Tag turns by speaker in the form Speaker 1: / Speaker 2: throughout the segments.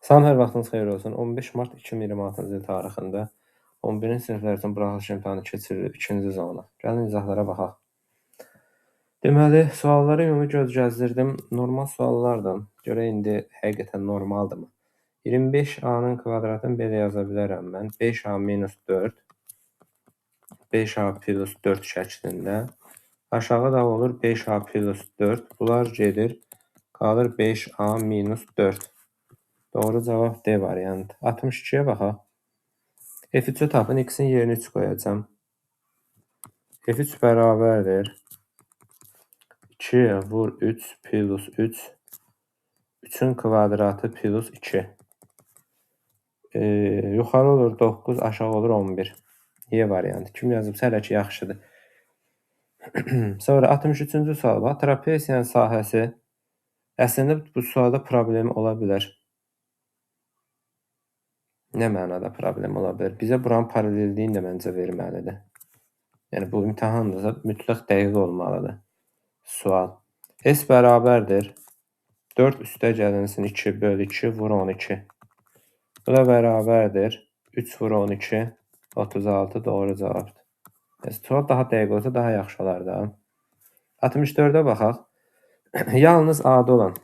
Speaker 1: Salam, hər vaxtınız xeyir olsun. 15 mart 2026-cı il tarixində 11-ci siniflər üçün buraxılış imtahanı keçirilib 2-ci zona. Gəlin izahlara baxaq. Deməli, sualları ümumi göz gəzdirdim. Normal suallardır. Görə indi həqiqətən normaldırmı? 25a-nın kvadratını belə yaza bilərəm mən. 5a minus 4, 5a plus 4 şəklində. Aşağı da olur 5a plus 4. Bunlar gedir. Qalır 5a minus 4. Doğru cavab D variantı. 62-yə baxaq. F3-ü tapın, x-in yerini 3 qoyacağım. F3 bərabərdir. 2 vur 3 plus 3. 3-ün kvadratı plus 2. Yuxarı olur 9, aşağı olur 11. Y variantı. Kim yazıbsa hələ ki yaxşıdır. Sonra 63-cü sual var. Trapesiyanın sahəsi. Əslində bu sualda problem ola bilər. Nə mənada problem ola bilər? Bizə buranın paralelliyin də məncə verməlidir. Yəni bu imtahanda mütləq dəqiq olmalıdır. Sual. S bərabərdir. 4 üstə gəlinsin 2 bölü 2 vur 12. Bu da bərabərdir. 3 vur 12 36 doğru cavabdır. Sual daha dəqiq olsa daha yaxşı olardı. 64-ə baxaq. Yalnız A-da olan.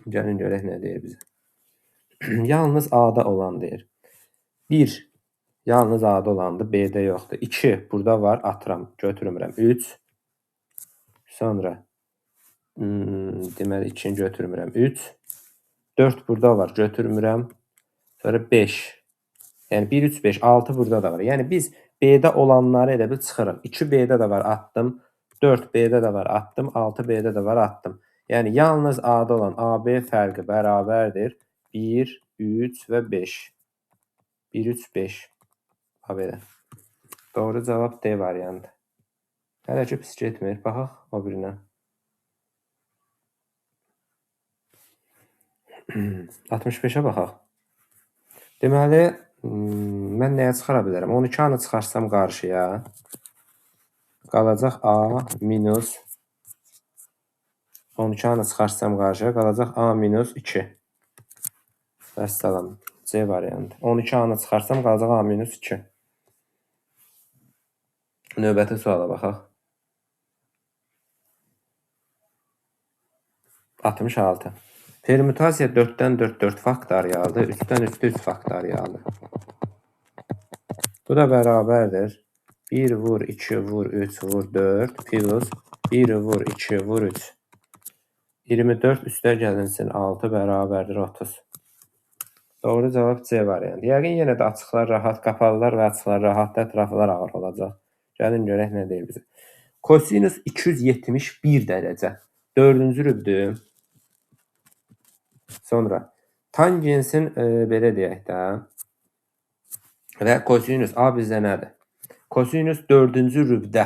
Speaker 1: Gəlin görək nə deyir bizə. Yalnız A-da olan deyir. 1. Yalnız A-da olandır, B-də yoxdur. 2. Burada var, atıram, götürmürəm. 3. Sonra deməli 2-ni götürmürəm. 3. 4 burada var, götürmürəm. Sonra 5. Yəni 1, 3, 5, 6 burada da var. Yəni biz B-də olanları elə bil çıxırıq. 2 B-də də var, atdım. 4 B-də də var, atdım. 6 B-də də var, atdım. Yəni yalnız A-da olan AB fərqi bərabərdir. 1, 3 və 5. 1, 3, 5. Belə. Doğru cavab D variantı. Hələ ki pis getmir. Baxaq o birinə. 65-ə baxaq. Deməli, mən nəyə çıxara bilərəm? 12-anı çıxarsam qarşıya. Qalacaq A minus 12-anı çıxarsam qarşıya. Qalacaq A minus 2. Vəssalam. C variantı. 12-anı çıxarsam qalacaq A minus 2. Növbəti suala baxaq. 66. Permütasiya 4-dən 4 4 faktorialdır. 3-dən 3 3 faktorialdır. Bu da bərabərdir. 1 vur 2 vur 3 vur 4 plus 1 vur 2 vur 3. 24 üstə gəlinsin 6 bərabərdir 30. Doğru cavab C variantı. Yəqin yenə də açıqlar rahat, qapalılar və açıqlar rahat, ətraflar ağır olacaq. Gəlin görək nə deyir bizə. Kosinus 271 dərəcə. 4-cü rübdür. Sonra tangensin belə deyək də. Və kosinus A bizdə nədir? Kosinus 4-cü rübdə.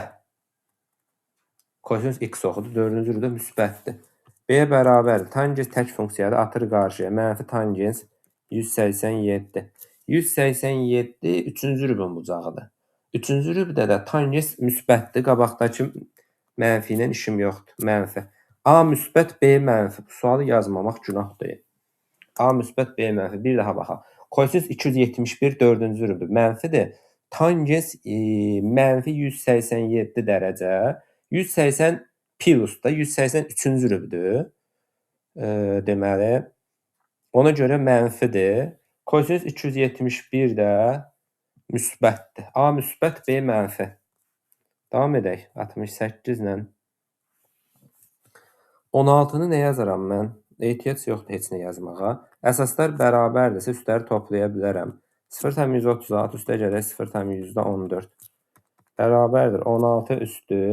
Speaker 1: Kosinus x oxudu. 4-cü rübdə müsbətdir. B bərabərdir. Tangens tək funksiyadır. Atır qarşıya. Mənfi tangens 187. 187 3-cü rübün bucağıdır. 3-cü rübdə də tangens müsbətdir. Qabaqdakı mənfi ilə işim yoxdur. Mənfi. A müsbət, B mənfi. Bu sualı yazmamaq günah deyil. A müsbət, B mənfi. Bir daha baxaq. Kosinus 271 4-cü rübdür. Mənfidir. Tangens mənfi 187 dərəcə. 180 plus da 183-cü rübdür. Deməli, ona görə mənfidir. Kosinus 271 də müsbətdir. A müsbət, B mənfi. Davam edək. 68 ilə. 16-nı nə yazaram mən? Ehtiyac yoxdur heç nə yazmağa. Əsaslar bərabərdirsə üstləri toplaya bilərəm. 0,136 üstə gələk 0,14. Bərabərdir. 16 üstü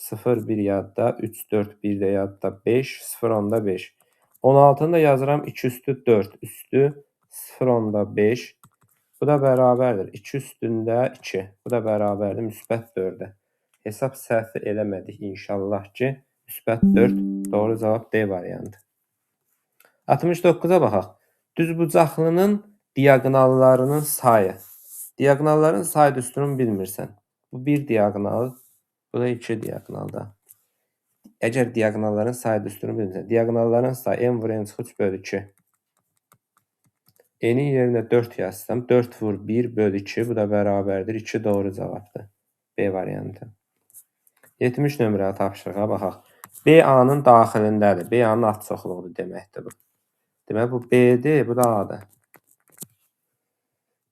Speaker 1: 0, 1 yadda, 3, 4, 1 də yadda, 5, 0, 10-da 5. 16-nı da yazıram 2 üstü 4 üstü 0, 10-da 5. Bu da bərabərdir. 2 üstündə 2. Bu da bərabərdir. Müsbət 4-ə. Hesab səhvi eləmədik inşallah ki. Müsbət 4. Doğru cavab D variantı. 69-a baxaq. Düzbucaqlının diaqonallarının sayı. Diaqonalların sayı düsturunu bilmirsən. Bu bir diaqonal, bu da 2 diaqonalda. Əgər diaqonalların sayı düsturunu bilmirsən, diaqonalların sayı n vur n çıxı 3 bölü 2. N'in yerinə 4 yazsam, 4 vur 1 böl 2, bu da bərabərdir 2 doğru cavabdır. B variantı. 70 nömrəli tapşırığa baxaq. B A-nın daxilindədir. B A-nın açıqlıqdır deməkdir bu. Demək bu B-dir, bu da A-dır.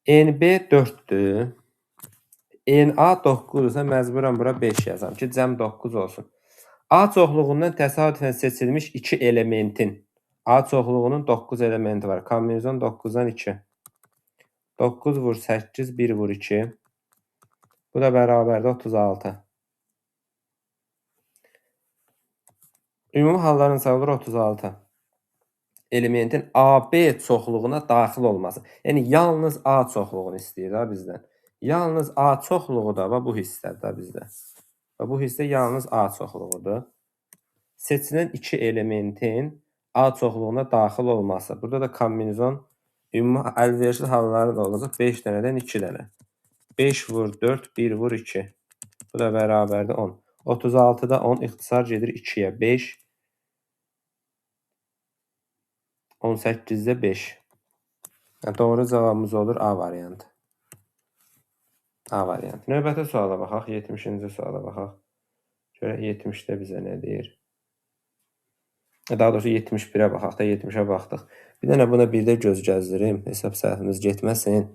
Speaker 1: NB 4-dür. NA 9-dursa məcburən bura 5 yazam ki, cəm 9 olsun. A çoxluğundan təsadüfən seçilmiş 2 elementin A çoxluğunun 9 elementi var. Kombinizon 9-dan 2. 9 vur 8, 1 vur 2. Bu da bərabərdir 36. Ümumi halların sayıları 36. Elementin AB çoxluğuna daxil olması. Yəni yalnız A çoxluğunu istəyir da bizdən. Yalnız A çoxluğu da bu hissədir da bizdə. Bu hissə yalnız A çoxluğudur. Seçilən 2 elementin A çoxluğuna daxil olması. Burada da kombinizon ümumi əlverişli halları da olacaq. 5 dənədən 2 dənə. 5 vur 4, 1 vur 2. Bu da bərabərdir 10. 36'da 10 ixtisar gedir 2'yə 5. 18'də 5. Yəni, doğru cavabımız olur A variantı. A variantı. Növbəti suala baxaq. 70-ci suala baxaq. Görək 70-də bizə nə deyir? Daha doğrusu 71'ə baxaq da 70'ə baxdıq. Bir dənə buna bir də göz gəzdirim. Hesab səhvimiz getməsin.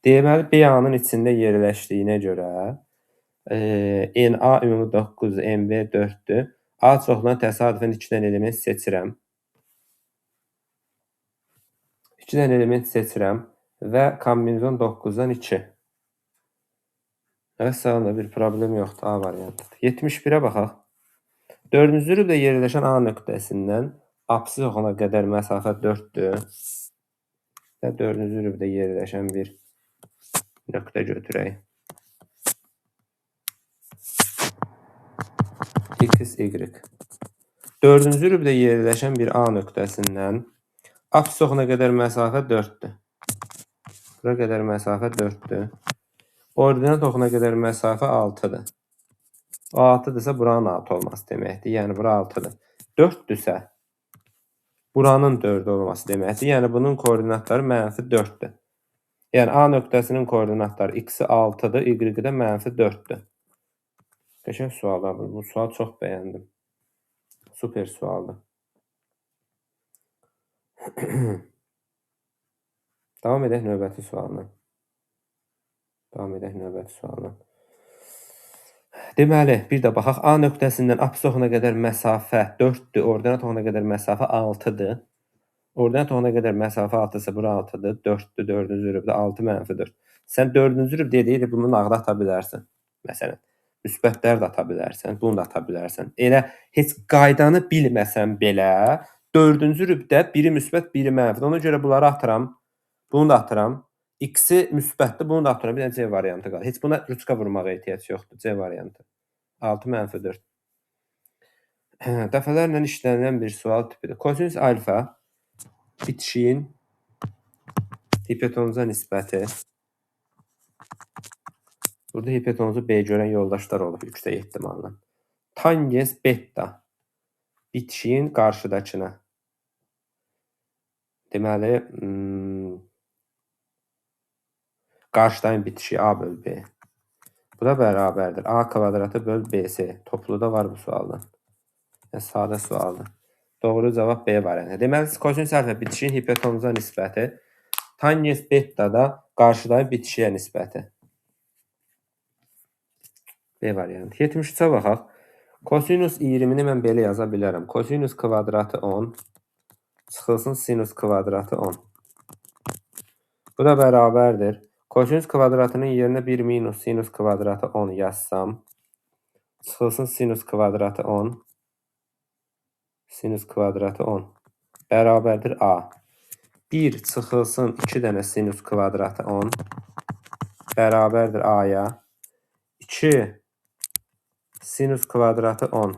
Speaker 1: Deməli, B A-nın içində yerləşdiyinə görə NA ümumi 9, NB 4'dür. A çoxluğuna təsadüfən 2 dənə element seçirəm. 2 dənə element seçirəm və kombinizon 9-dan 2. Vəssalamla bir problem yoxdur. A variantıdır. 71'ə baxaq. 4-cü rübdə yerləşən A nöqtəsindən apsis oxuna qədər məsafə 4'dür. Və 4-cü rübdə yerləşən bir nöqtə götürək. X, Y. 4-cü rübdə yerləşən bir A nöqtəsindən apsis oxuna qədər məsafə 4'dür. Bura qədər məsafə 4'dür. Ordinat oxuna qədər məsafə 6'dır. O 6'dırsa buranın 6 olması deməkdir. Yəni bura 6'dır. 4'dürsə buranın 4 olması deməkdir. Yəni bunun koordinatları -4'dür. Yəni A nöqtəsinin koordinatları x-i 6'dır, y-i də -4'dür. Qəşəng suallar bu. Bu sual çox bəyəndim. Super sualdır. Davam edək növbəti sualına. Deməli, bir də baxaq. A nöqtəsindən apsis oxuna qədər məsafə 4'dür. Ordinat oxuna qədər məsafə 6'dır. Ordinat oxuna qədər məsafə 6-dırsa bura 6'dır. 4'dür, 4-cü rübdə 6 -4. Sən 4-cü rübdə deyil, bunu nağda ata bilərsən. Məsələn, müsbətləri də ata bilərsən, bunu da ata bilərsən. Elə heç qaydanı bilməsən belə 4-cü rübdə biri müsbət, biri mənfidir. Ona görə bunları atıram. Bunu da atıram. X-i müsbətdir, bunu da atıram. Bir dənə C variantı qalır. Heç buna ruçka vurmağa ehtiyac yoxdur. C variantı. 6 -4. Dəfələrlə işlənilən bir sual tipidir. Kosinüs alfa bitişiyin hipotenuza nisbəti. Burada hipotenuzu B görən yoldaşlar olub yüksək ehtimalla. Tangens beta bitişiyin qarşıdakına. Deməli, qarşıdakı bitişik A böl B. Bu da bərabərdir. A kvadratı böl BC. Topluda var bu sualda. Yəni, sadə sualdır. Doğru cavab B variantı. Deməli, kosinüs alfa bitişiyin hipotenuza nisbəti. Tangens beta da qarşıdakı bitişiyə nisbəti. B variantı. 73'ə baxaq. Kosinüs 20'ni mən belə yaza bilərəm. Kosinüs kvadratı 10 çıxılsın sinüs kvadratı 10. Bu da bərabərdir. Kosinüs kvadratının yerinə 1 minus sinüs kvadratı 10 yazsam. Çıxılsın sinüs kvadratı 10. Sinüs kvadratı 10. Bərabərdir A. 1 çıxılsın 2 dənə sinüs kvadratı 10. Bərabərdir A-ya. 2 sinüs kvadratı 10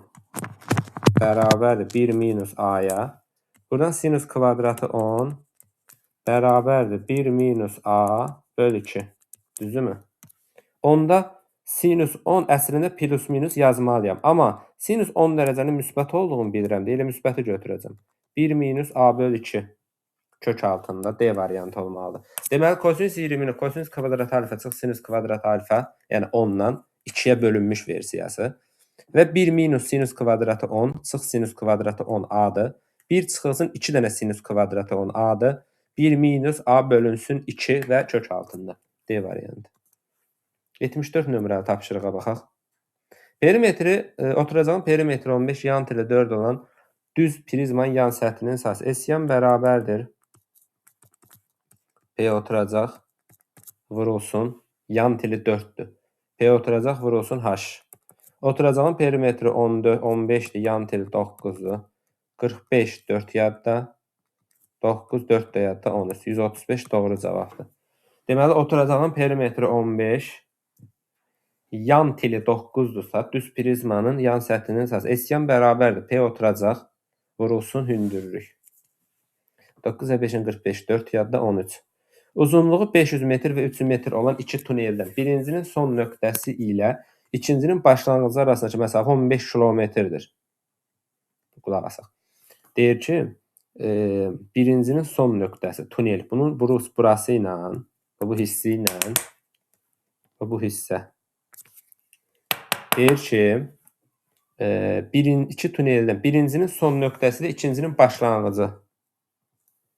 Speaker 1: bərabərdir 1 minus A-ya. Buradan sinüs kvadratı 10 bərabərdir 1 minus A böl 2. Düzdürmü? Onda sinüs 10 əslində plus minus yazmalıyam. Amma sinüs 10 dərəcənin müsbət olduğunu bilirəm. Elə müsbəti götürəcəm. 1 minus A böl 2. Kök altında D variantı olmalıdır. Deməli, kosinüs 20-ni kosinüs kvadrat alfa çıx sinüs kvadrat alfa, yəni 10-dan 2-yə bölünmüş versiyası və 1 minus sinüs kvadratı 10 çıx sinüs kvadratı 10 A-dır. 1 çıxılsın 2 dənə sinüs kvadratı 10 A-dır. 1 minus A bölünsün 2 və kök altında. D variantı. 74 nömrəli tapşırığa baxaq. Perimetri, oturacağın perimetri 15, yan tili 4 olan düz prizmanın yan səthinin sahəsi. S yan bərabərdir. P oturacaq, vurulsun. Yan tili 4'dür. P oturacaq, vurulsun H. Oturacağın perimetri 14, 15'dir. Yan tili 9'dur. 45, 4 yadda. 9, 4 də yadda, 13. 135 doğru cavabdır. Deməli, oturacağın perimetri 15. Yan tili 9'dursa, düz prizmanın yan səthinin sahəsi. S yan bərabərdir. P oturacaq, vurulsun, hündürlük. 9'a 5'in 45, 4 yadda, 13. Uzunluğu 500 metr və 300 metr olan iki tuneldən birincinin son nöqtəsi ilə ikincinin başlanğıcı arasındakı məsafə 15 kilometrdir. Qulaq asaq. Deyir ki, birincinin son nöqtəsi tunel. Bunun burası ilə, bu hissi ilə, bu hissə. Deyir ki, iki tuneldən birincinin son nöqtəsi ilə ikincinin başlanğıcı.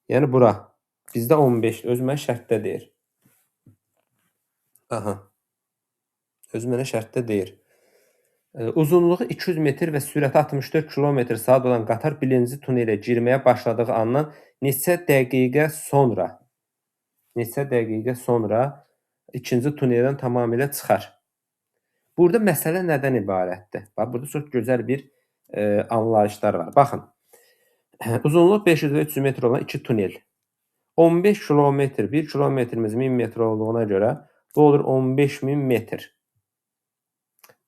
Speaker 1: Yəni bura. Bizdə 15, öz mənə şərtdə deyir. Aha. Öz mənə şərtdə deyir. Uzunluğu 200 metr və sürəti 64 km/saat olan qatar birinci tunelə girməyə başladığı andan neçə dəqiqə sonra ikinci tuneldən tamamilə çıxar. Burada məsələ nədən ibarətdir? Bax, burada çox gözəl bir anlayışlar var. Baxın, uzunluq 500 və 300 metr olan iki tunel. 15 kilometr, 1 kilometrimiz 1000 metr olduğuna görə bu olur 15.000 metr.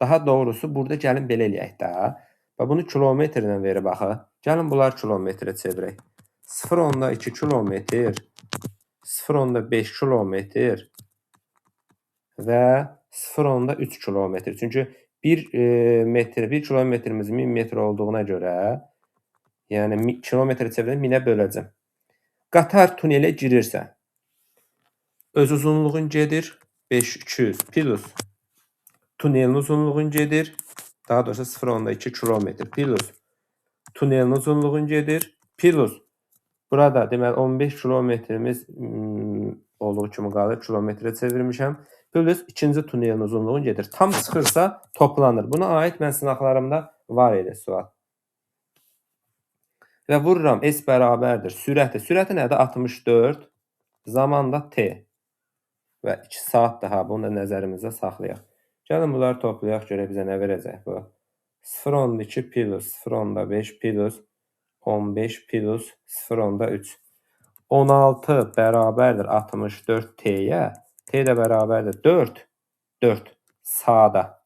Speaker 1: Daha doğrusu burada gəlin belə eləyək də. Bunu kilometrlə verib axı. Gəlin bunlar kilometrə çevirək. 0.2 kilometr, 0.5 kilometr və 0.3 kilometr. Çünki 1 kilometrimiz 1000 metr olduğuna görə, yəni kilometrə çevirək 1000-ə böləcəm. Qatar tunelə girirsə, öz uzunluğun gedir 5200 plus tunelin uzunluğun gedir, daha doğrusu 0.2 kilometr plus tunelin uzunluğun gedir plus burada deməli 15 kilometrimiz olduğu kimi qalır, kilometrə çevirmişəm. Plus ikinci tunelin uzunluğun gedir. Tam çıxırsa toplanır. Buna aid mən sınaqlarımda var idi sual. Və vururam S bərabərdir. Sürəti. Sürəti nədir? 64. Zamanda T. Və 2 saat daha bunu da nəzərimizdə saxlayaq. Gəlin bunları toplayaq, görək bizə nə verəcək bu. 0.2 plus 0.5 plus 15 plus 0.3. 16 bərabərdir 64 T-yə. T də bərabərdir 4. 4 saata.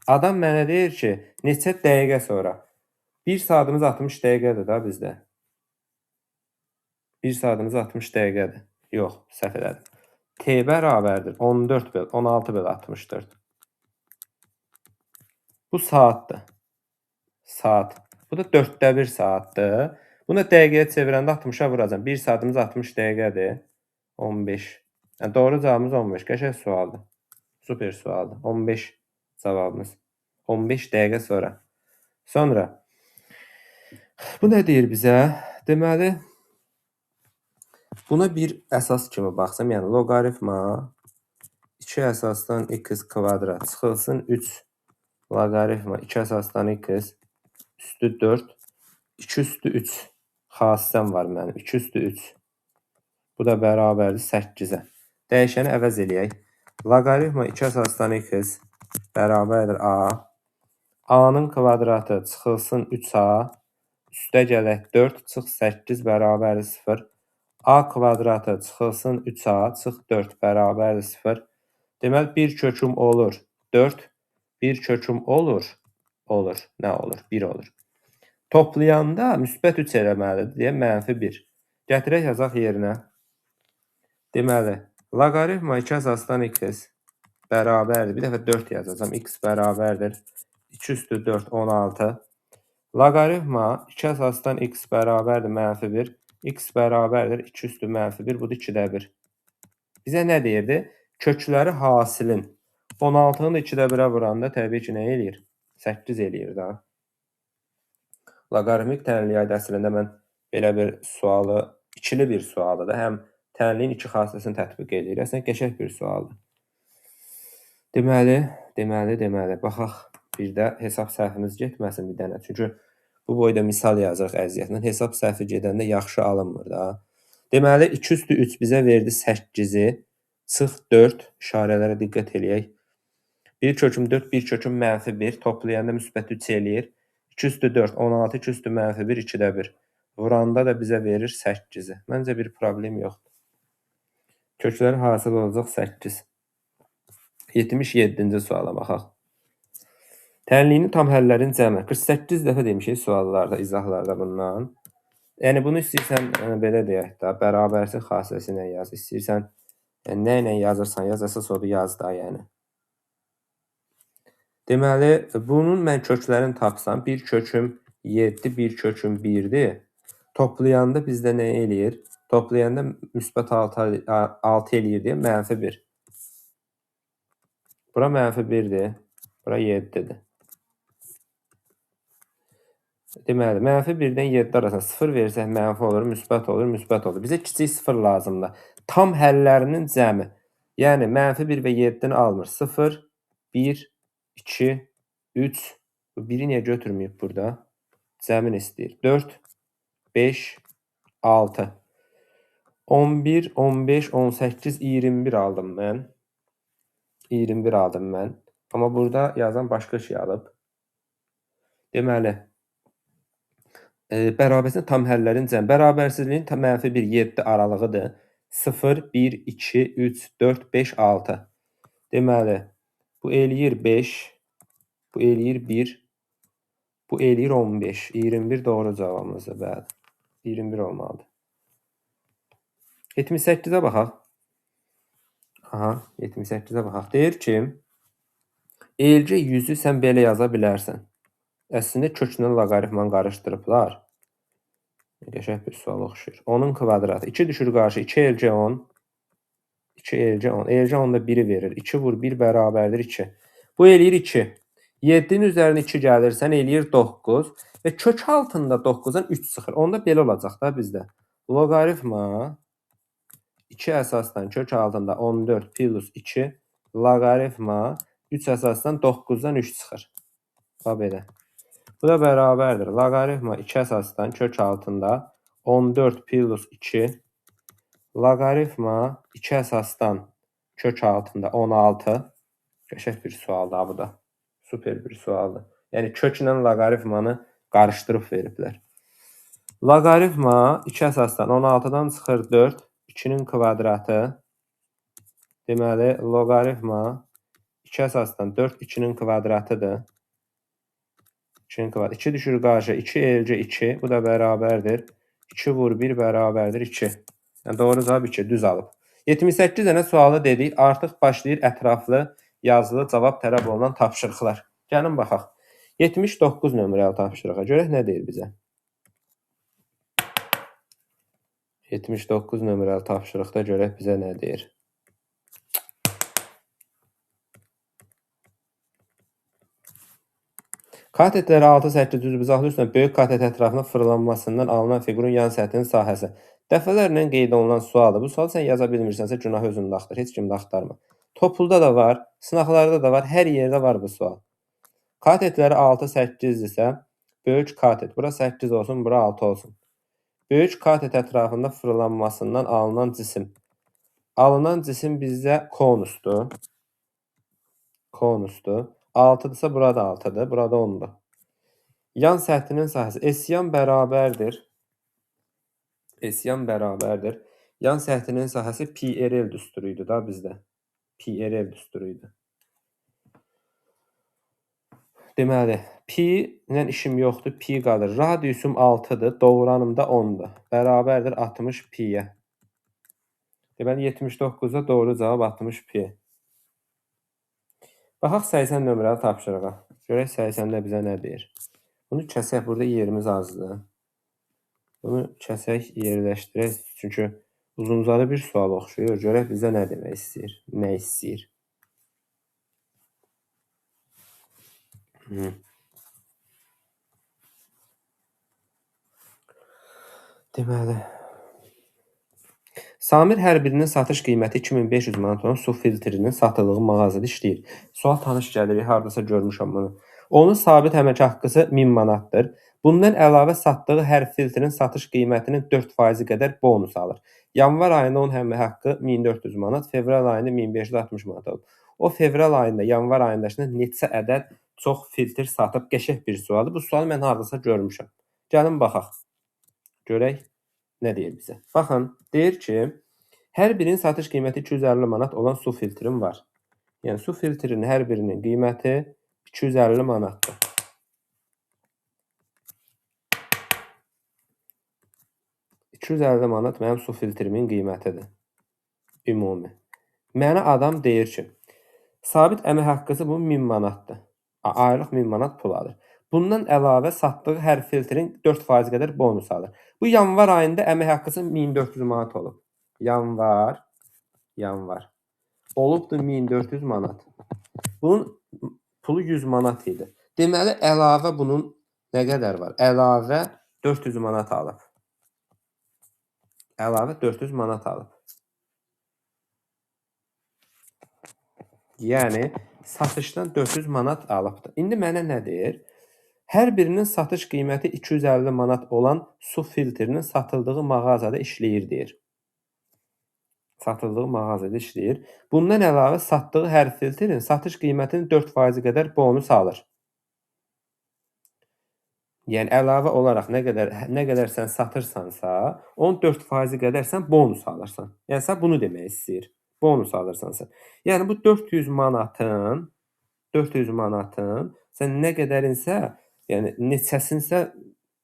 Speaker 1: Adam mənə deyir ki, neçə dəqiqə sonra? 1 saatımız 60 dəqiqədir da bizdə. 1 saatımız 60 dəqiqədir. Yox, səhv elədim. T bərabərdir 14 böl 16 böl 64. Bu saatdır. Saat. Bu da 4də 1 saatdır. Bunu dəqiqəyə çevirəndə 60-a vuracam. 1 saatımız 60 dəqiqədir. 15. Yəni doğru cavabımız 15. Qəşəng sualdır. Super sualdır. 15 cavabımız. 15 dəqiqə sonra. Sonra bu nə deyir bizə? Deməli, buna bir əsas kimi baxsam, yəni loqaritma 2 əsasdan x kvadrat çıxılsın 3 loqaritma 2 əsasdan x üstü 4 2 üstü 3 xassəm var mənim 2 üstü 3. Bu da bərabərdir 8-ə. Dəyişəni əvəz eləyək. Loqaritma 2 əsasdan x bərabərdir a. A-nın kvadratı çıxılsın 3a. Üstə gələk 4 çıx 8 bərabərdir 0. A kvadratı çıxılsın 3a çıx 4 bərabərdir 0. Deməli, bir köküm olur 4. Bir köküm olur. Olur. Nə olur? 1 olur. Toplayanda müsbət 3 eləməlidir deyə mənfi 1. Gətirək yazaq yerinə. Deməli, loqaritma 2 əsasdan x bərabərdir. Bir dəfə 4 yazacağım. X bərabərdir. 2 üstü 4, 16. Loqaritma 2 əsasdan x bərabərdir mənfi 1. X bərabərdir 2 üstü mənfi 1, budur 2-də 1. Bizə nə deyirdi? Kökləri hasilin 16-nı da 2-də 1-ə vuranda təbii ki, nə eləyir? 8 eləyir da. Loqaritmik tənlik əslində mən belə bir sualı, ikili bir sualdır da. Həm tənliyin iki xassəsini tətbiq edir. Əslində qəşəng bir sualdır. Deməli, baxaq. Bir də hesab səhvimiz getməsin bir dənə. Çünki bu boyda misal yazırıq əziyyətlə. Hesab səhvi gedəndə yaxşı alınmır da. Deməli, 2 üstü 3 bizə verdi 8-i. Çıx 4. İşarələrə diqqət eləyək. 1 köküm 4, 1 köküm mənfi 1. Toplayanda müsbət 3 eləyir. 2 üstü 4, 16, 2 üstü mənfi 1, 2-də 1. Vuranda da bizə verir 8-i. Məncə bir problem yoxdur. Kökləri hasil olacaq 8. 77-ci suala baxaq. Tənliyinin tam həllərin cəmi. 48 dəfə demişik suallarda, izahlarda bundan. Yəni bunu istəyirsən belə deyək də, bərabərlik xassəsi ilə yaz. İstəyirsən nə ilə yazırsan yaz, əsas odur yaz da yəni. Deməli, bunun mən köklərini tapsam, 1 köküm 7, 1 köküm 1-dir. Toplayanda bizdə nə eləyir? Toplayanda müsbət 6 eləyir deyə mənfi 1. Bura mənfi 1-dir. Bura 7-dir. Deməli, mənfi 1-dən 7 arasında 0 versək mənfi olur, müsbət olur, müsbət olur. Bizə kiçik 0 lazımdır. Tam həllərinin cəmi. Yəni, mənfi 1 və 7-ni almır. 0, 1, 2, 3. Bu 1-i niyə götürməyib burada? Cəmin istəyir. 4, 5, 6. 11, 15, 18, 21 aldım mən. 21 aldım mən. Amma burada yazan başqa şey alıb. Deməli, bərabərsizliyin tam həllərin cəmi. Bərabərsizliyin mənfi 1, 7 aralığıdır. 0, 1, 2, 3, 4, 5, 6. Deməli, bu eləyir 5, bu eləyir 1, bu eləyir 15. 21 doğru cavabımızdır, bəli. 21 olmalıdır. 78-ə baxaq. Aha, 78-ə baxaq. Deyir ki, elcə 100-ü sən belə yaza bilərsən. Əslində köklə loqaritmanı qarışdırıblar. Qəşəng bir sual oxşuyur. 10-un kvadratı. 2 düşür qarşı. 2 elcə 10. 2 elcə 10. Elcə 10-da 1-i verir. 2 vur 1 bərabərdir 2. Bu eləyir 2. 7-nin üzərinə 2 gəlirsən, eləyir 9. Və kök altında 9-dan 3 çıxır. Onda belə olacaq da bizdə. Loqaritma 2 əsasdan kök altında 14 plus 2. Loqaritma 3 əsasdan 9-dan 3 çıxır. Bax belə. Bu da bərabərdir. Loqaritma 2 əsasdan kök altında 14 plus 2. Loqaritma 2 əsasdan kök altında 16. Qəşəng bir sualdır bu da. Super bir sualdır. Yəni köklə loqaritmanı qarışdırıb veriblər. Loqaritma 2 əsasdan 16-dan çıxır 4. 2-nin kvadratı. Deməli, loqaritma 2 əsasdan 4, 2-nin kvadratıdır. 2-nin kvadratı. 2 düşür qarşı. 2 elcə 2. Bu da bərabərdir. 2 vur 1 bərabərdir 2. Yəni, doğru cavab 2. Düz alıb. 78 dənə sualı dedik. Artıq başlayır ətraflı yazılı cavab tələb olunan tapşırıqlar. Gəlin baxaq. 79 nömrəli tapşırığa görək nə deyir bizə? 79 nömrəli tapşırıqda görək bizə nə deyir? Katetləri 6-8 düzbucaqlı üstünə böyük katet ətrafına fırlanmasından alınan fiqurun yan səthinin sahəsi. Dəfələrlə qeyd olunan sualdır. Bu sualı sən yaza bilmirsənsə günahı özündə axtar. Heç kimdə axtarma. Topulda da var, sınaqlarda da var, hər yerdə var bu sual. Katetləri 6-8 isə böyük katet. Bura 8 olsun, bura 6 olsun. Böyük katet ətrafında fırlanmasından alınan cisim. Alınan cisim bizdə konusdur. Konusdur. 6-dırsa burada 6-dır, burada 10-dur. Yan səthinin sahəsi. S-yan bərabərdir. S-yan bərabərdir. Yan səthinin sahəsi PRL düsturuydu da bizdə. PRL düsturuydu. Deməli, pi ilə işim yoxdur, pi qalır. Radiusum 6-dır, doğranım da 10-dur. Bərabərdir 60 piyə. Deməli, 79-da doğru cavab 60 pi. Baxaq 80 nömrəli tapşırığa. Görək 80-də bizə nə deyir? Bunu kəsək, burada yerimiz azdır. Bunu kəsək, yerləşdirək. Çünki uzun-uzadı bir sual oxşuyur. Görək bizə nə demək istəyir, nə istəyir. Deməli, Samir hər birinin satış qiyməti 2500 manat olan su filtrinin satıldığı mağazada işləyir. Sual tanış gəlir, hardasa görmüşəm bunu. Onun sabit əmək haqqısı 1000 manatdır. Bundan əlavə satdığı hər filtrin satış qiymətinin 4% qədər bonus alır. Yanvar ayında onun əmək haqqı 1400 manat, fevral ayında 1560 manat olub. O fevral ayında, yanvar ayında neçə ədəd çox filtr satıb? Qəşəng bir sualdır. Bu sualı mən hardasa görmüşəm. Gəlin baxaq. Görək nə deyir bizə. Baxın, deyir ki, hər birinin satış qiyməti 250 manat olan su filtrim var. Yəni su filtrinin hər birinin qiyməti 250 manatdır. $250 manat mənim su filtrimin qiymətidir. Ümumi. Mənə adam deyir ki, sabit əmək haqqısı bu 1000 manatdır. Aylıq 1000 manat pul alır. Bundan əlavə satdığı hər filtrin 4% qədər bonus alır. Bu yanvar ayında əmək haqqısı 1400 manat olub. Yanvar. Olubdur 1400 manat. Bunun pulu 100 manat idi. Deməli, əlavə bunun nə qədər var? Əlavə 400 manat alıb. Əlavə 400 manat alıb. Yəni, satışdan 400 manat alıbdır. İndi mənə nə deyir? Hər birinin satış qiyməti 250 manat olan su filtrinin satıldığı mağazada işləyir, deyir. Satıldığı mağazada işləyir. Bundan əlavə satdığı hər filtrin satış qiymətinin 4% qədər bonus alır. Yəni əlavə olaraq nə qədər sən satırsansa, onun 4% qədər sən bonus alırsan. Yəni sən bunu demək istəyir. Bonus alırsansa. Yəni bu 400 manatın sən nə qədərinsə, yəni neçəsinsə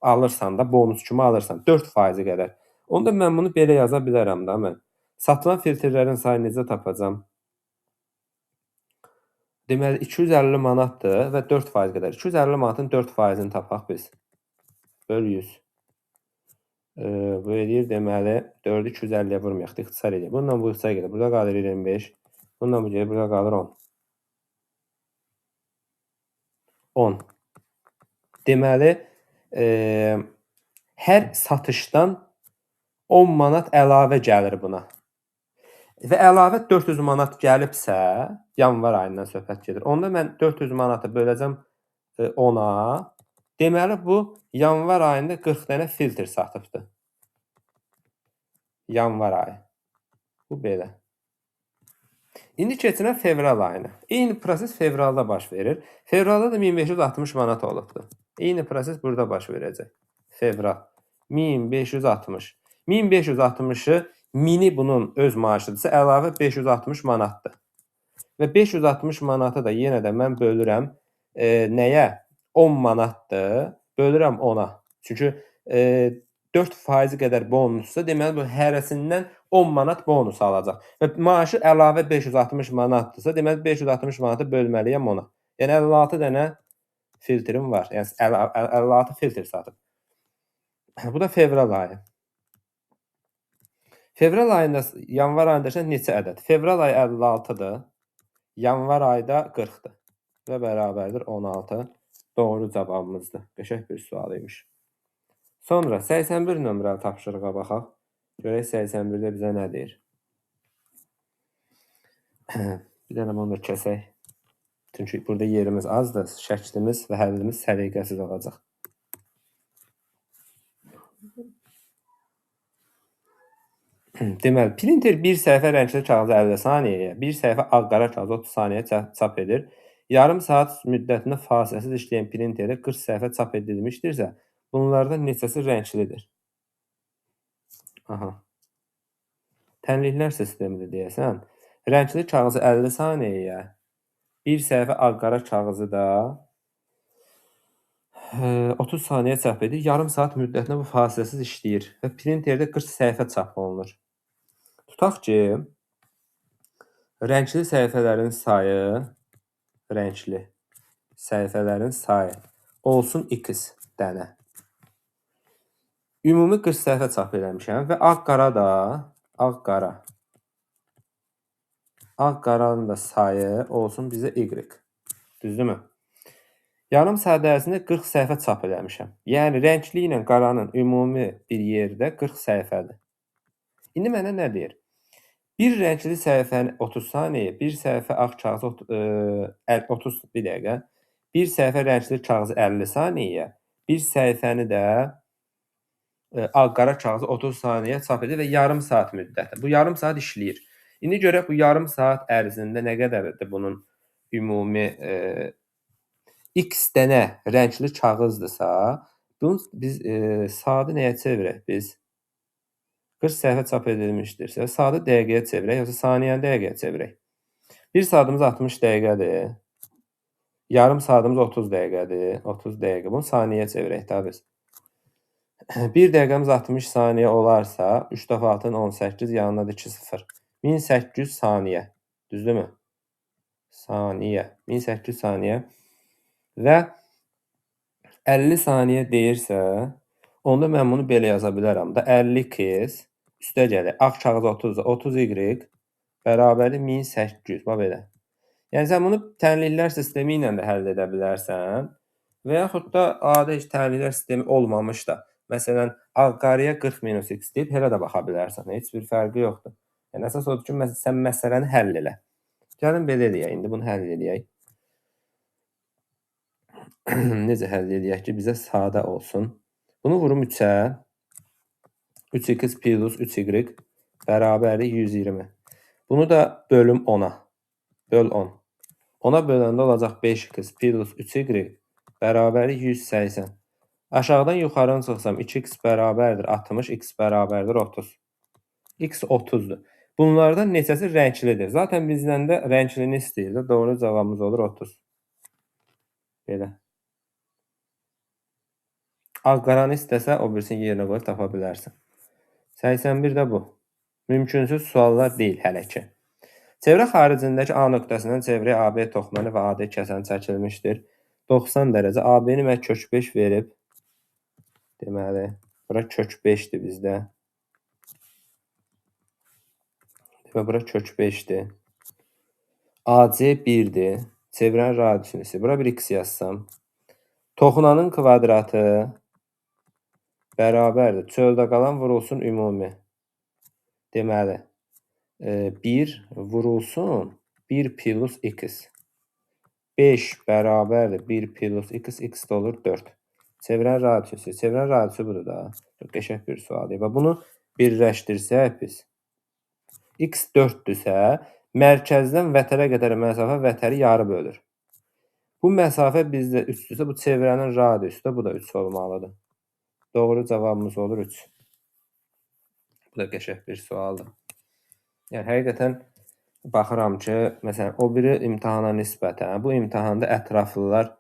Speaker 1: alırsan da, bonus kimi alırsan. 4% qədər. Onda mən bunu belə yaza bilərəm da mən. Satılan filtrlərin sayını necə tapacam? Deməli 250 manatdır və 4% qədər. 250 manatın 4%-ni tapaq biz. Böl 100. Bu edir deməli 4-ü 250-yə vurmayaq, ixtisar edir. Bununla bu ixtisar gedir. Burada qalır 25. Bununla bu gedir, burada qalır 10. 10. Deməli, hər satışdan 10 manat əlavə gəlir buna. Və əlavə 400 manat gəlibsə, yanvar ayından söhbət gedir. Onda mən 400 manatı böləcəm 10-a. Deməli, bu yanvar ayında 40 dənə filtr satıbdır. Yanvar ayı. Bu belə. İndi keçirəm fevral ayına. Eyni proses fevralda baş verir. Fevralda da 1560 manat olubdur. Eyni proses burada baş verəcək. Fevral. 1560. 1560-ı mini bunun öz maaşıdırsa əlavə 560 manatdır. Və 560 manatı da yenə də mən bölürəm nəyə? 10 manatdır. Bölürəm 10-a. Çünki 4% qədər bonussa, deməli bu hərəsindən 10 manat bonus alacaq. Və maaşı əlavə 560 manatdırsa, deməli 560 manatı bölməliyəm 10-a. Yəni 56 dənə filtrim var. Yəni 56 filtr satıb. Bu da fevral ayı. Fevral ayında, yanvar ayında neçə ədəd? Fevral ayı 56-dır. Yanvar ayda 40-dır. Və bərabərdir 16. Doğru cavabımızdır. Qəşəng bir sual imiş. Sonra 81 nömrəli tapşırığa baxaq. Görək 81-də bizə nə deyir? Bir dənə bunu da kəsək. Çünki burada yerimiz azdır. Şəklimiz və həllimiz səliqəsiz olacaq. Deməli, printer bir səhifə rəngli kağızı 50 saniyəyə, bir səhifə ağ-qara kağızı 30 saniyəyə çap edir. Yarım saat müddətində fasiləsiz işləyən printerdə 40 səhifə çap edilmişdirsə, bunlardan neçəsi rənglidir? Aha. Tənliklər sistemidir deyəsən. Rəngli kağızı 50 saniyəyə, bir səhifə ağ-qara kağızı da 30 saniyə çap edir. Yarım saat müddətində bu fasiləsiz işləyir və printerdə 40 səhifə çap olunur. Tutaq ki, rəngli səhifələrin sayı olsun x dənə. Ümumi 40 səhifə çap eləmişəm və ağ-qara da, ağ-qara. Ağ-qaranın da sayı olsun bizə Y. Düzdürmü? Yarım saat ərzində 40 səhifə çap eləmişəm. Yəni rəngli ilə qaranın ümumi bir yerdə 40 səhifədir. İndi mənə nə deyir? Bir rəngli səhifəni 30 saniyə, bir səhifə ağ kağızı 30 bir dəqiqə, bir səhifə rəngli kağızı 50 saniyə, bir səhifəni də ağ-qara kağızı 30 saniyə çap edir və yarım saat müddəti. Bu yarım saat işləyir. İndi görək bu yarım saat ərzində nə qədərdir bunun ümumi x dənə rəngli kağızdırsa, bunu biz saatı nəyə çevirək biz? 40 səhifə çap edilmişdirsə, saatı dəqiqəyə çevirək, yoxsa saniyəni dəqiqəyə çevirək? 1 saatımız 60 dəqiqədir. Yarım saatımız 30 dəqiqədir. 30 dəqiqə. Bunu saniyəyə çevirək də biz. 1 dəqiqəmiz 60 saniyə olarsa, 3 dəfə 6-ın 18, yanına da 2 0. 1800 saniyə. Düzdürmü? Saniyə. 1800 saniyə. Və 50 saniyə deyirsə, onda mən bunu belə yaza bilərəm da. 50x üstə gəlir. Ağ kağız 30-da 30y bərabərdir 1800. Bax belə. Yəni sən bunu tənliklər sistemi ilə də həll edə bilərsən və yaxud da adi heç tənliklər sistemi olmamış da. Məsələn, ağ-qarıya 40 minus x deyib elə də baxa bilərsən. Heç bir fərqi yoxdur. Yəni əsas odur ki, sən məsələni həll elə. Gəlin belə eləyək. İndi bunu həll eləyək. Necə həll eləyək ki, bizə sadə olsun. Bunu vurum 3-ə. 3x plus 3y bərabərdir 120. Bunu da bölüm 10-a. Böl 10. 10-a böləndə olacaq 5x plus 3y bərabərdir 180. Aşağıdan yuxarı çıxsam 2x bərabərdir 60, x bərabərdir 30. X 30-dur. Bunlardan neçəsi rənglidir? Zaten bizdən də rənglini istəyir. Doğru cavabımız olur 30. Belə. Ağ-qaranı istəsə, o birisini yerinə qoyub tapa bilərsən. 81 də bu. Mümkünsüz suallar deyil hələ ki. Çevrə xaricindəki A nöqtəsindən çevrəyə AB toxmanı və AD kəsəni çəkilmişdir. 90 dərəcə. AB-ni mən kök 5 verib. Deməli, bura kök 5-dir bizdə. Və bura kök 5-dir. AC 1-dir. Çevrənin radiusunu istəyir. Bura bir x yazsam. Toxunanın kvadratı bərabərdir. Çöldə qalan vurulsun ümumi. Deməli, 1 vurulsun 1 plus x. 5 bərabərdir 1 plus x, x də olur 4. Çevrənin radiusu. Çevrənin radiusu budur da. Çox qəşəng bir sualdır. Və bunu birləşdirsək biz. X 4-dürsə, mərkəzdən vətərə qədər məsafə vətəri yarı bölür. Bu məsafə bizdə 3-dürsə, bu çevrənin radiusu da bu da 3 olmalıdır. Doğru cavabımız olur 3. Bu da qəşəng bir sualdır. Yəni, həqiqətən baxıram ki, məsələn, o biri imtahana nisbətən, bu imtahanda ətraflılar,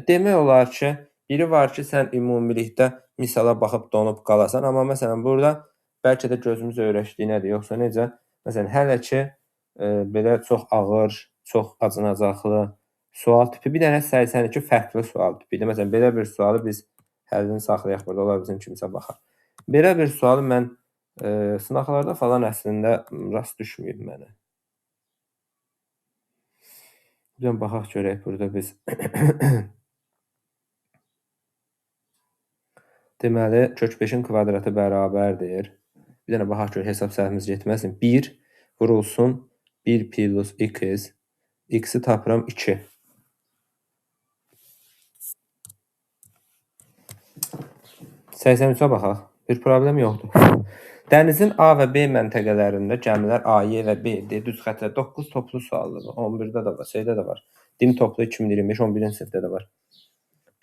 Speaker 1: demək olar ki, biri var ki, sən ümumilikdə misala baxıb donub qalasan, amma məsələn, burada bəlkə də gözümüz öyrəşdiyinədir, yoxsa necə? Məsələn, hələ ki, belə çox ağır, çox acınacaqlı sual tipi, bir dənə 82 fərqli sual tipidir. Məsələn, belə bir sualı biz həllini saxlayaq burada, ola bizim kimsə baxar. Belə bir sualı mən sınaqlarda falan əslində rast düşməyib mənə. Buradan baxaq görək burada biz. Deməli, kök 5-in kvadratı bərabərdir. Bir dənə baxaq görək, hesab səhvimiz getməsin. 1 vurulsun 1 plus x. X-i tapıram 2. %83-ə baxaq. Bir problem yoxdur. Dənizin A və B məntəqələrində gəmilər A, Y və B, D düz xəttə 9 toplu sualdır. 11-də də var, şeydə də var. Dim toplu 2025, 11-ci sinifdə də var.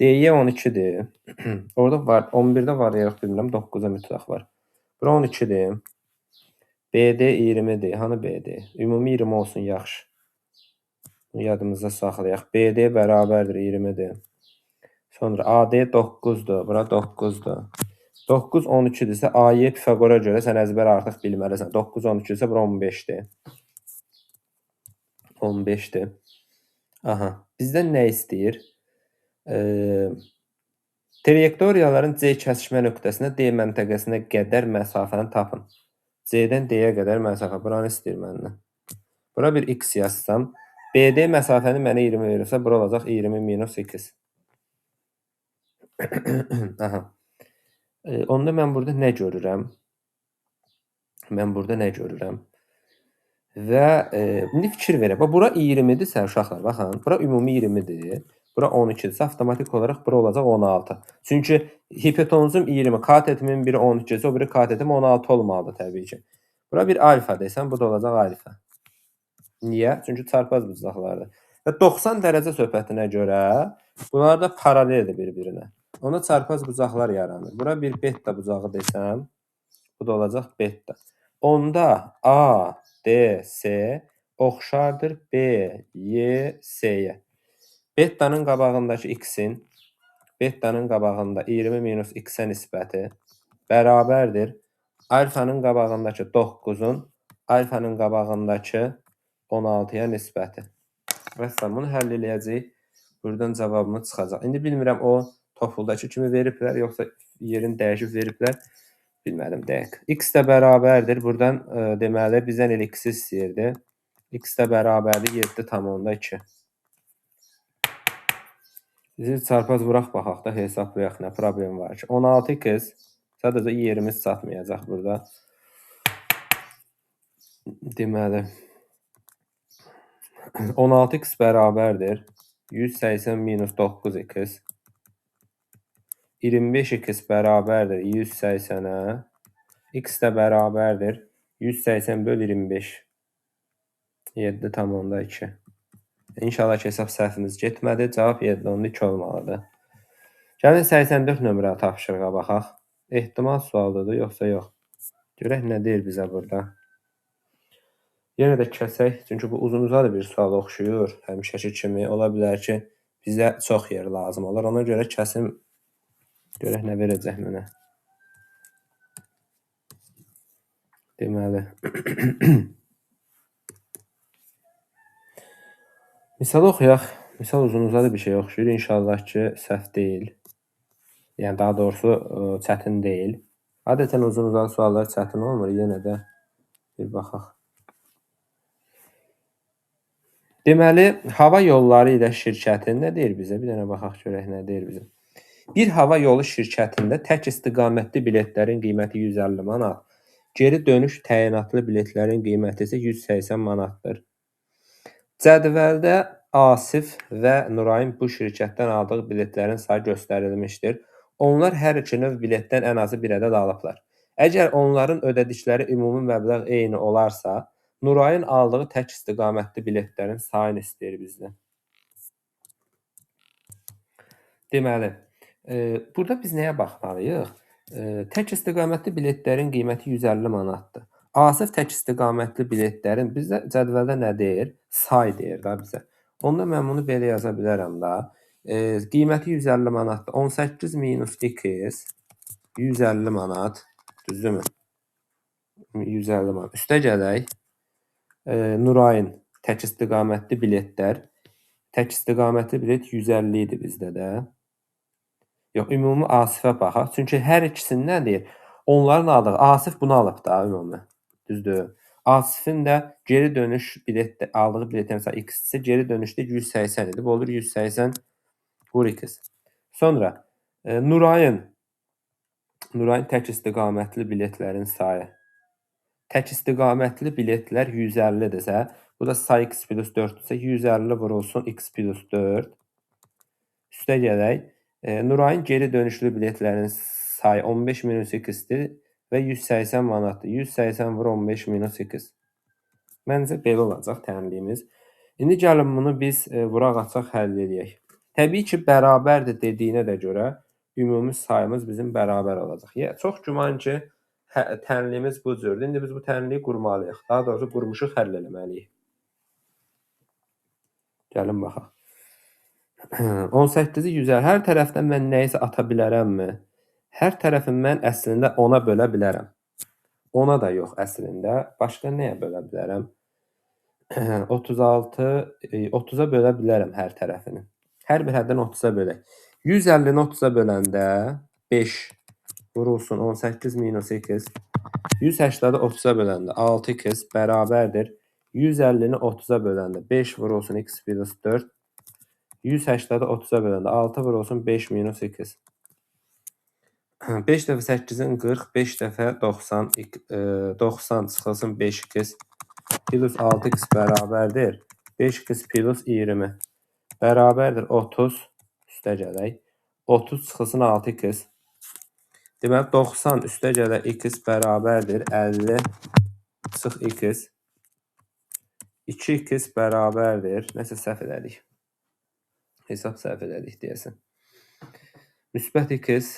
Speaker 1: D-Y 12-dir. Orada var, 11-də var, yox bilmirəm, 9-a mütləq var. Bura 12-dir. BD 20-dir. Hanı BD? Ümumi 20 olsun, yaxşı. Bunu yadımızda saxlayaq. BD bərabərdir 20-dir. Sonra AD 9-dur. Bura 9-dur. 9 12-dirsə AY Pifaqora görə sən əzbər artıq bilməlisən. 9 12-dirsə bura 15-dir. 15-dir. Aha. Bizdən nə istəyir? Trayektoriyaların C kəsişmə nöqtəsinə D məntəqəsinə qədər məsafəni tapın. C-dən D-yə qədər məsafə. Buranı istəyir məndən. Bura bir x yazsam, BD məsafəni mənə 20 verirsə, bura olacaq 20 minus x. Aha. Onda mən burada nə görürəm? Və indi fikir verək. Bura 20-dirsə uşaqlar, baxın. Bura ümumi 20-dir. Bura 12-dirsə avtomatik olaraq bura olacaq 16. Çünki hipotenuzum 20, katetimin biri 12-dirsə, o biri katetim 16 olmalıdır təbii ki. Bura bir alfa desəm, bu da olacaq alfa. Niyə? Çünki çarpaz bucaqlardır. Və 90 dərəcə söhbətinə görə bunlar da paraleldir bir-birinə. Ona çarpaz bucaqlar yaranır. Bura bir beta bucağı desəm, bu da olacaq beta. Onda A, D, S oxşardır B, Y, S-yə. Betanın qabağındakı x-in, betanın qabağında 20 minus x-ə nisbəti bərabərdir. Alfanın qabağındakı 9-un, alfanın qabağındakı 16-ya nisbəti. Vəssalam, bunu həll eləyəcəyik. Buradan cavabımız çıxacaq. İndi bilmirəm o TOEFL-dakı kimi veriblər, yoxsa yerini dəyişib veriblər. Bilmədim, deyək. X də bərabərdir. Buradan deməli, bizdən elə x istəyirdi. X də bərabərdir 7,2. Bizi çarpaz vuraq baxaq da, hesablayaq, nə problem var ki. 16x, sadəcə yerimiz çatmayacaq burada. Deməli, 16x bərabərdir 180 minus 9x. 25x bərabərdir 180-ə. X də bərabərdir 180 böl 25. 7,2. İnşallah ki, hesab səhvimiz getmədi. Cavab 7,2 olmalıdır. Gəlin 84 nömrə tapşırığa baxaq. Ehtimal sualıdır, yoxsa yox? Görək nə deyir bizə burada. Yenə də kəsək, çünki bu uzun-uzadı bir sual oxşuyur. Həmişəki kimi ola bilər ki, bizə çox yer lazım olur. Ona görə kəsim. Görək nə verəcək mənə. Deməli. Misal oxuyaq. Misal uzun-uzadı bir şey oxşuyur. İnşallah ki, səhv deyil. Yəni, daha doğrusu çətin deyil. Adətən uzun-uzadı suallar çətin olmur. Yenə də bir baxaq. Deməli, hava yolları ilə şirkətin nə deyir bizə? Bir dənə baxaq görək nə deyir bizə. Bir hava yolu şirkətində tək istiqamətli biletlərin qiyməti 150 manat, geri dönüş təyinatlı biletlərin qiyməti isə 180 manatdır. Cədvəldə Asif və Nurayn bu şirkətdən aldığı biletlərin sayı göstərilmişdir. Onlar hər iki növ biletdən ən azı bir ədəd alıblar. Əgər onların ödədikləri ümumi məbləğ eyni olarsa, Nurayn aldığı tək istiqamətli biletlərin sayını istəyir bizdən. Deməli, burada biz nəyə baxmalıyıq? Tək istiqamətli biletlərin qiyməti 150 manatdır. Asif tək istiqamətli biletlərin bizə cədvəldə nə deyir? Say deyir da bizə. Onda mən bunu belə yaza bilərəm da. Qiyməti 150 manatdır. 18 minus x 150 manat. Düzdürmü? 150 manat. Üstə gələk. Nurayn tək istiqamətli biletlər. Tək istiqamətli bilet 150 idi bizdə də. Yox, ümumi Asifə baxaq. Çünki hər ikisini nə deyir? Onların aldığı, Asif bunu alıb da ümumi. Düzdür. Asifin də geri dönüş bilet aldığı biletin sayı x-si geri dönüşdə 180 idi. Bu olur 180 vur x. Sonra Nurayn tək istiqamətli biletlərin sayı. Tək istiqamətli biletlər 150-dirsə, bu da say x plus 4-dürsə 150 vurulsun x plus 4. Üstə gələk. Nurayn geri dönüşlü biletlərin sayı 15 minus x-dir və 180 manatdır. 180 vur 15 minus x. Məncə belə olacaq təmliyimiz. İndi gəlin bunu biz vuraq açaq həll edək. Təbii ki, bərabərdir dediyinə də görə ümumi sayımız bizim bərabər olacaq. Çox güman ki, tənliyimiz bu cürdür. İndi biz bu tənliyi qurmalıyıq. Daha doğrusu qurmuşuq, həll eləməliyik. Gəlin baxaq. 18-i 100-ə. Hər tərəfdən mən nəyisə ata bilərəmmi? Hər tərəfi mən əslində 10-a bölə bilərəm. 10-a da yox əslində. Başqa nəyə bölə bilərəm? 36, 30-a bölə bilərəm hər tərəfini. Hər bir həddən 30-a bölək. 150-ni 30-a böləndə 5 vurulsun 18 minus 2. 180-i 30-a böləndə 6x bərabərdir. 150-ni 30-a böləndə 5 vurulsun x plus 4. 180-i 30-a böləndə 6 vurulsun 5 minus 2. 5 dəfə 8-in 40, 5 dəfə 90, 90 çıxılsın 5x plus 6x bərabərdir. 5x plus 20 bərabərdir 30 üstə gələk. 30 çıxılsın 6x. Deməli 90 üstə gələk x bərabərdir 50 çıx x. 2x bərabərdir. Nəsə səhv elədik. Hesab səhv elədik deyəsən. Müsbət x,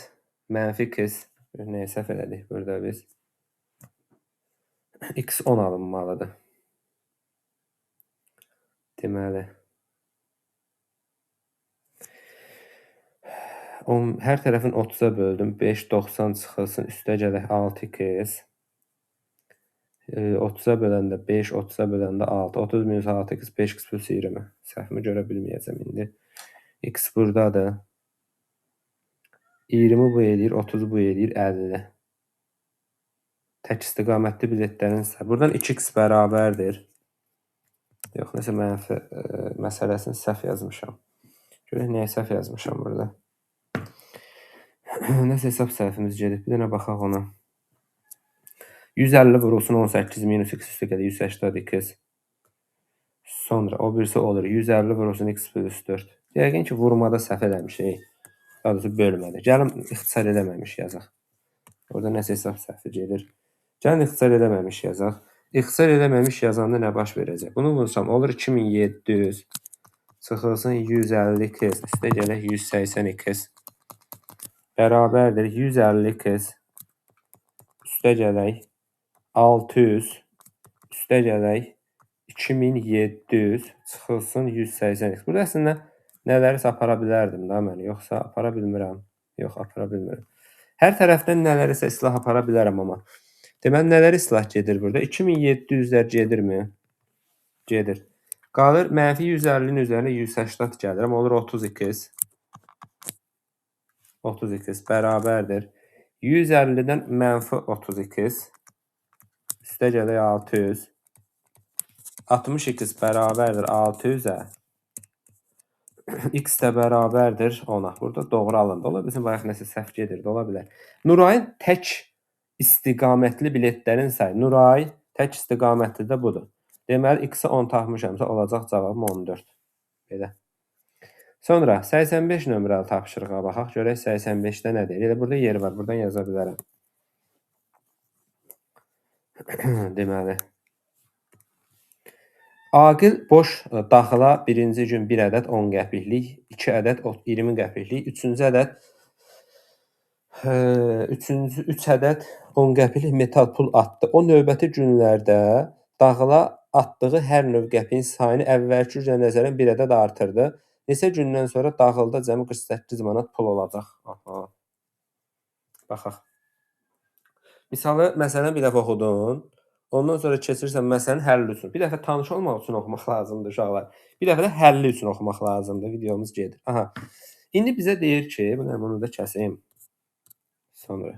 Speaker 1: mənfi x. Nəyə səhv elədik burada biz? X 10 alınmalıdır. Deməli. Hər tərəfin 30-a böldüm. 5, 90 çıxılsın. Üstə gələk 6x. 30-a böləndə 5, 30-a böləndə 6. 30 minus 6x, 5x plus 20. Səhvimi görə bilməyəcəm indi. X buradadır. 20 bu eləyir, 30 bu eləyir, 50. Tək istiqamətli biletlərin sayı. Buradan 2x bərabərdir. Yox, nəsə mənfi məsələsini səhv yazmışam. Görək nəyə səhv yazmışam burada. Nəsə hesab səhvimiz gedib. Bir dənə baxaq ona. 150 vurulsun 18 minus x üstə gəlir 180x. Sonra o birisi olur. 150 vurulsun x plus 4. Yəqin ki, vurmada səhv eləmişik. Daha doğrusu bölmədə. Gəlin ixtisar eləməmiş yazaq. Orada nəsə hesab səhvi gedir. Gəlin ixtisar eləməmiş yazaq. İxtisar eləməmiş yazanda nə baş verəcək? Bunu vursam olur 2700 çıxılsın 150x üstə gələk 180x bərabərdir 150x üstə gələk 600 üstə gələk 2700 çıxılsın 180x. Burada əslində nələrisə apara bilərdim da mən, yoxsa apara bilmirəm. Yox, apara bilmirəm. Hər tərəfdən nələrisə islah apara bilərəm amma. Deməli, nələr islah gedir burada? 2700-lər gedirmi? Gedir. Qalır, mənfi 150-nin üzərinə 180 gəlir. Amma olur 30x. 30x bərabərdir. 150-dən mənfi 30x. Üstə gələk 600. 60x bərabərdir 600-ə. X də bərabərdir 10-a. Burada doğru alındı. Ola bizim bayaq nəsə səhv gedirdi. Ola bilər. Nurayın tək istiqamətli biletlərin sayı. Nuray tək istiqamətli də budur. Deməli, X-i 10 tapmışamsa olacaq cavabım 14. Belə. Sonra 85 nömrəli tapşırığa baxaq. Görək 85-də nə deyir? Elə burada yer var. Buradan yaza bilərəm. Deməli. Aqil boş daxıla birinci gün 1 ədəd 10 qəpiklik, 2 ədəd 20 qəpiklik, 3-cü ədəd 3 ədəd 10 qəpiklik metal pul atdı. O növbəti günlərdə dağıla atdığı hər növ qəpiyin sayını əvvəlki günə nəzərən 1 ədəd artırdı. Neçə gündən sonra dağılda cəmi 48 manat pul olacaq. Aha. Baxaq. Misalı, məsələn, bir dəfə oxudun. Ondan sonra keçirsən məsələnin həlli üçün. Bir dəfə tanış olmaq üçün oxumaq lazımdır uşaqlar. Bir dəfə də həlli üçün oxumaq lazımdır. Videomuz gedir. Aha. İndi bizə deyir ki, bunu da kəsəyim. Sonra.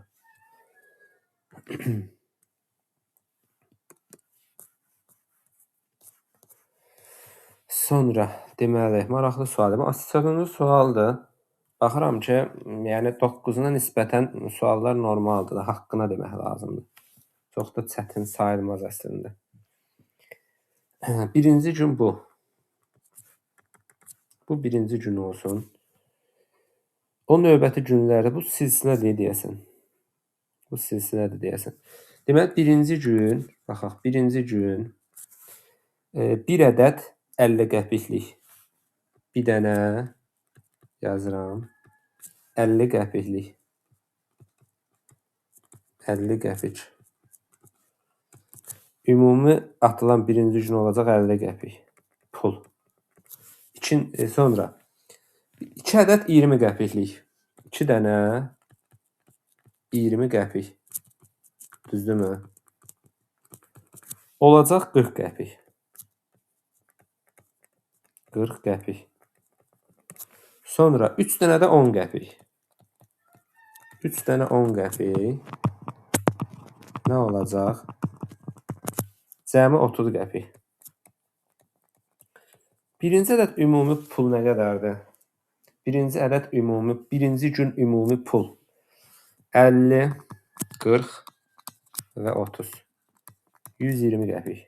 Speaker 1: Sonra, deməli, maraqlı sualdır. Assosiativli sualdır. Baxıram ki, yəni 9-una nisbətən suallar normaldır. Haqqına demək lazımdır. Çox da çətin sayılmaz əslində. Birinci gün bu. Bu birinci gün olsun. O növbəti günlərdə bu silsilədir deyəsən. Bu silsilədir deyəsən. Deməli, birinci gün, baxaq, birinci gün 1 ədəd 50 qəpiklik. Bir dənə yazıram. 50 qəpiklik. 50 qəpik. Ümumi atılan birinci gün olacaq 50 qəpik. Pul. Sonra 2 ədəd 20 qəpiklik. 2 dənə 20 qəpik. Düzdürmü? Olacaq 40 qəpik. 40 qəpik. Sonra 3 dənə də 10 qəpik. 3 dənə 10 qəpik nə olacaq? Cəmi 30 qəpik. Birinci ədəd ümumi pul nə qədərdir? Birinci gün ümumi pul 50, 40 və 30. 120 qəpik.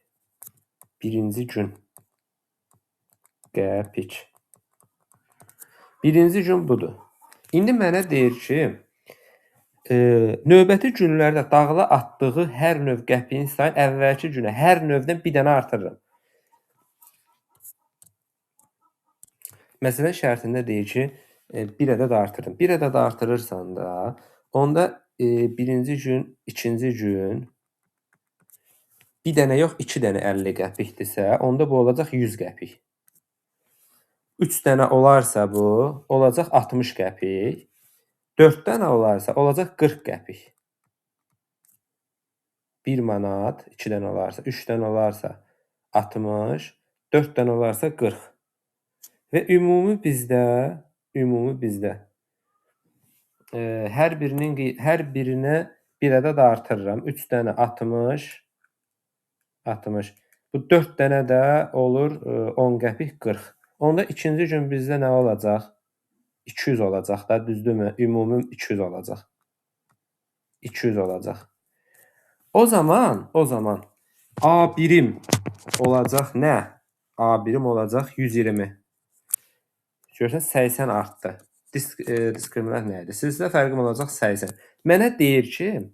Speaker 1: Birinci gün qəpik. Birinci gün budur. İndi mənə deyir ki, növbəti günlərdə dağıla atdığı hər növ qəpiyin sayını əvvəlki günə hər növdən bir dənə artırıram. Məsələn şərtində deyir ki, bir ədəd artırın. Bir ədəd artırırsan da, onda birinci gün, ikinci gün bir dənə yox, 2 dənə 50 qəpikdirsə, onda bu olacaq 100 qəpik. 3 dənə olarsa bu, olacaq 60 qəpik. 4 dənə olarsa, olacaq 40 qəpik. 1 manat, 2 dənə olarsa, 3 dənə olarsa 60, 4 dənə olarsa 40. Və ümumi bizdə hər birinə bir ədəd artırıram. 3 dənə 60, 60. Bu 4 dənə də olur 10 qəpik 40. Onda ikinci gün bizdə nə olacaq? 200 olacaq da, düzdürmü? Ümumi 200 olacaq. 200 olacaq. O zaman A birim olacaq nə? A birim olacaq 120. Görürsən 80 artdı. Diskriminant nə idi? Sizdə fərqim olacaq 80. Mənə deyir ki,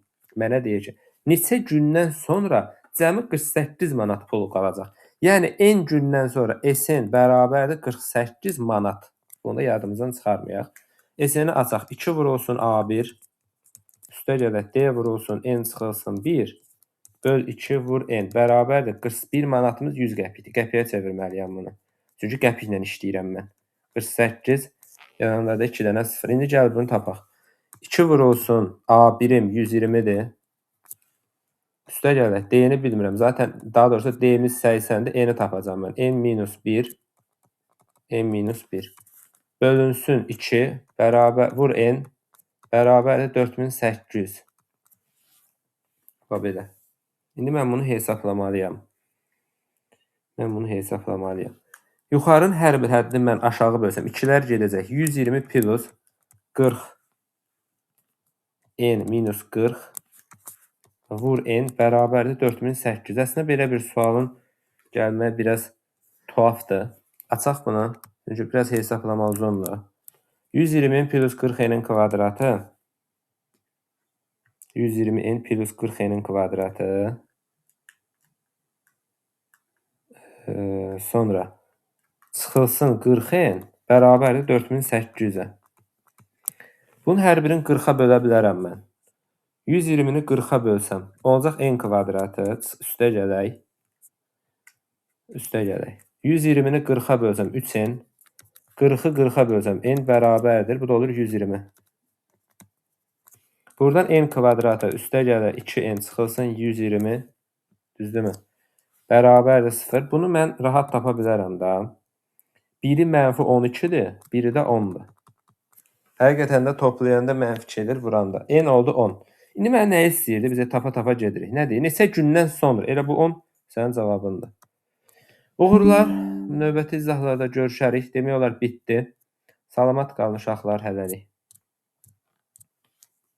Speaker 1: neçə gündən sonra cəmi 48 manat pul qalacaq. Yəni n gündən sonra SN bərabərdir 48 manat. Bunu da yadımızdan çıxarmayaq. SN-i açaq. 2 vurulsun A1. Üstə gələk D vurulsun N çıxılsın 1. Böl 2 vur N. Bərabərdir 41 manatımız 100 qəpikdir. Qəpiyə çevirməliyəm bunu. Çünki qəpiklə işləyirəm mən. 48 yanında da 2 dənə 0. İndi gəl bunu tapaq. 2 vurulsun A1-im 120-dir. Üstə gələk. D-ni bilmirəm. Zaten daha doğrusu D-miz 80-dir. N-i tapacağım mən. N-1. N-1. Bölünsün 2. Bərabər vur N. Bərabərdir 4800. Bax belə. İndi mən bunu hesablamalıyam. Yuxarının hər bir həddini mən aşağı bölsəm 2-lər gedəcək. 120 plus 40 N minus 40 vur N bərabərdir 4800. Əslində belə bir sualın gəlməyi biraz tuhafdır. Açaq bunu. Çünki biraz hesablama uzundur. 120 plus 40 N'in kvadratı 120 N plus 40 N'in kvadratı sonra çıxılsın 40 N bərabərdir 4800-ə. Bunun hər birini 40-a bölə bilərəm mən. 120-ni 40-a bölsəm, olacaq N kvadratı, üstə gələk. 120-ni 40-a bölsəm 3N, 40-ı 40-a bölsəm N bərabərdir, bu da olur 120. Buradan N kvadratı, üstə gələk 2N çıxılsın 120, düzdürmü? Bərabərdir 0. Bunu mən rahat tapa bilərəm da. Biri mənfi 12-dir, biri də 10-dur. Həqiqətən də toplayanda mənfi gedir, vuranda. N oldu 10. İndi mən nə istəyirdi? Bizə tapa gedirik. Nədir? Neçə gündən sonra? Elə bu 10 sənin cavabındır. Uğurlar. Növbəti izahlarda görüşərik. Demək olar bitdi. Salamat qalın uşaqlar, hələlik.